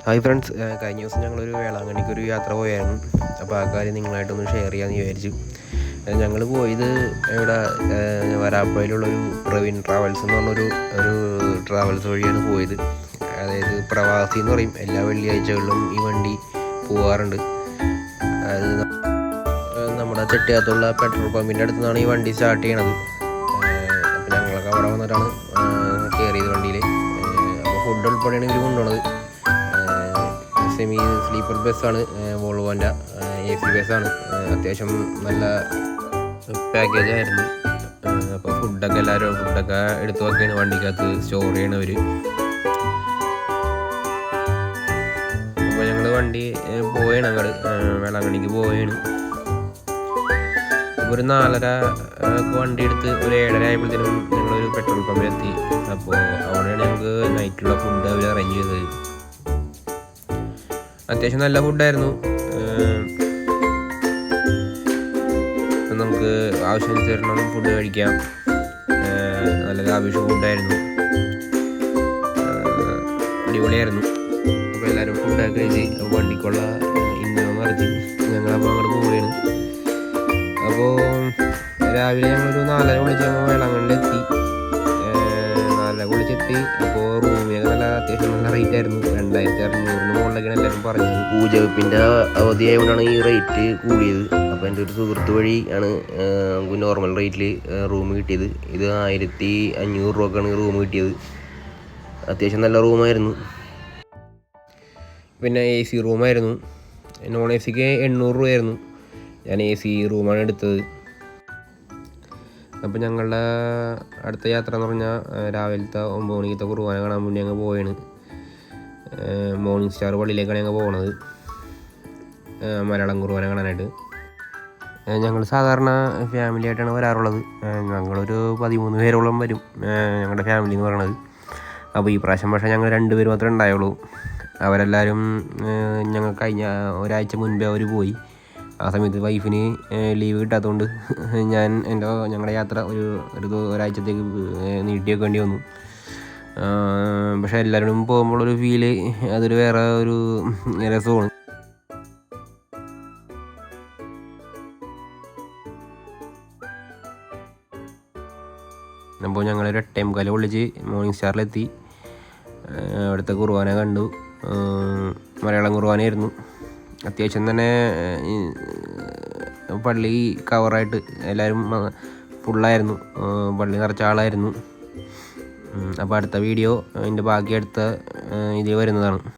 Hi friends, കഴിഞ്ഞ ദിവസം ഞങ്ങളൊരു വേളാങ്കണ്ണിക്കൊരു യാത്ര പോയായിരുന്നു. അപ്പോൾ ആ കാര്യം നിങ്ങളായിട്ടൊന്ന് ഷെയർ ചെയ്യാമെന്ന് വിചാരിച്ചു. ഞങ്ങൾ പോയത് ഇവിടെ വരാപ്പുഴയിലുള്ളൊരു പ്രവീൺ ട്രാവൽസ് എന്ന് പറഞ്ഞൊരു ട്രാവൽസ് വഴിയാണ് പോയത്. അതായത് പ്രവാസി എന്ന് പറയും. എല്ലാ വെള്ളിയാഴ്ചകളിലും ഈ വണ്ടി പോകാറുണ്ട്. അത് നമ്മുടെ ചെട്ടിയാത്തുള്ള പെട്രോൾ പമ്പിൻ്റെ അടുത്ത് നിന്നാണ് ഈ വണ്ടി സ്റ്റാർട്ട് ചെയ്യണത്. അപ്പോൾ ഞങ്ങളൊക്കെ അവിടെ വന്നിട്ടാണ് കയറിയത് വണ്ടിയിൽ. അപ്പോൾ ഫുഡ് ഉൾപ്പെടെയാണ് ഇവർ കൊണ്ടുപോണത്. സെമി സ്ലീപ്പർ ബസ്സാണ്, വോൾവോൻ്റെ AC ബസ്സാണ്. അത്യാവശ്യം നല്ല പാക്കേജ് ആയിരുന്നു. അപ്പോൾ ഫുഡൊക്കെ എടുത്തു വെക്കുകയാണ് വണ്ടിക്കകത്ത് സ്റ്റോർ ചെയ്യണവർ. അപ്പോൾ ഞങ്ങൾ വണ്ടി പോവുകയാണ്, അങ്ങോട്ട് വേളാങ്കണ്ണിക്ക് പോവുകയാണ്. അപ്പോൾ ഒരു 4:30 വണ്ടി എടുത്ത് ഒരു 7:30 ആയപ്പോഴത്തേനും ഞങ്ങളൊരു പെട്രോൾ പമ്പിലെത്തി. അപ്പോൾ അവിടെയാണ് ഞങ്ങൾക്ക് നൈറ്റിലുള്ള ഫുഡ് അവർ അറേഞ്ച് ചെയ്തത്. അത്യാവശ്യം നല്ല ഫുഡായിരുന്നു. നമുക്ക് ആവശ്യാനുസരണം ഫുഡ് കഴിക്കാം. നല്ല ലാവിഷ് ഫുഡായിരുന്നു, അടിപൊളിയായിരുന്നു. അപ്പോൾ എല്ലാവരും ഫുഡൊക്കെ കഴിച്ച് വണ്ടിക്കുള്ള ഇന്ധനം നിറച്ച് ഞങ്ങളപ്പോൾ അങ്ങോട്ട് പോവുകയാണ്. അപ്പോൾ രാവിലെ ഞങ്ങളൊരു 4:30 വിളിച്ച് വേളാങ്കണ്ണിയിലെത്തി. 4:30 വിളിച്ചെത്തി. അപ്പോൾ റൂമിനൊക്കെ നല്ല അത്യാവശ്യം നല്ല റേറ്റ് ആയിരുന്നു. 2600 മുകളിലൊക്കെയാണ് എല്ലാവരും പറഞ്ഞത്. പൂജവെപ്പിൻ്റെ അവധിയായതുകൊണ്ടാണ് ഈ റേറ്റ് കൂടിയത്. അപ്പോൾ എൻ്റെ ഒരു സുഹൃത്ത് വഴി ആണ് നമുക്ക് നോർമൽ റേറ്റിൽ റൂം കിട്ടിയത്. ഇത് 1500 രൂപക്കാണ് റൂം കിട്ടിയത്. അത്യാവശ്യം നല്ല റൂമായിരുന്നു. പിന്നെ AC റൂമായിരുന്നു. നോൺ AC-ക്ക് 800 രൂപയായിരുന്നു. ഞാൻ AC റൂമാണ് എടുത്തത്. അപ്പോൾ ഞങ്ങളുടെ അടുത്ത യാത്ര എന്ന് പറഞ്ഞാൽ രാവിലത്തെ 9 മണിക്കത്തെ കുർബാന കാണാൻ വേണ്ടി ഞങ്ങൾ പോവുകയാണ്. മോർണിംഗ് സ്റ്റാർ പള്ളിയിലേക്കാണ് ഞങ്ങൾ പോകുന്നത്, മലയാളം കുർബാന കാണാനായിട്ട്. ഞങ്ങൾ സാധാരണ ഫാമിലി ആയിട്ടാണ് വരാറുള്ളത്. ഞങ്ങളൊരു 13 പേരോളം വരും, ഞങ്ങളുടെ ഫാമിലി എന്ന് പറയണത്. അപ്പോൾ ഈ പ്രാവശ്യം പക്ഷേ ഞങ്ങൾ 2 പേര് മാത്രമേ ഉണ്ടായുള്ളൂ. അവരെല്ലാവരും ഞങ്ങൾ കഴിഞ്ഞ ഒരാഴ്ച മുൻപേ അവർ പോയി. ആ സമയത്ത് വൈഫിന് ലീവ് കിട്ടാത്തതുകൊണ്ട് ഞങ്ങളുടെ യാത്ര ഒരാഴ്ചത്തേക്ക് നീട്ടി വെക്കേണ്ടി വന്നു. പക്ഷേ എല്ലാവരും പോകുമ്പോഴൊരു ഫീല് അതൊരു വേറെ ഒരു രസമാണ്. അപ്പോൾ ഞങ്ങളൊരു 8:45 വിളിച്ച് മോർണിംഗ് സ്റ്റാറിലെത്തി. അവിടുത്തെ കുർബാന കണ്ടു. മലയാളം കുർബാനയായിരുന്നു. അത്യാവശ്യം തന്നെ പള്ളി കവറായിട്ട് എല്ലാവരും ഫുള്ളായിരുന്നു. പള്ളി നിറച്ച ആളായിരുന്നു. അപ്പോൾ അടുത്ത വീഡിയോ അതിൻ്റെ ബാക്കി അടുത്ത ഇതിൽ വരുന്നതാണ്.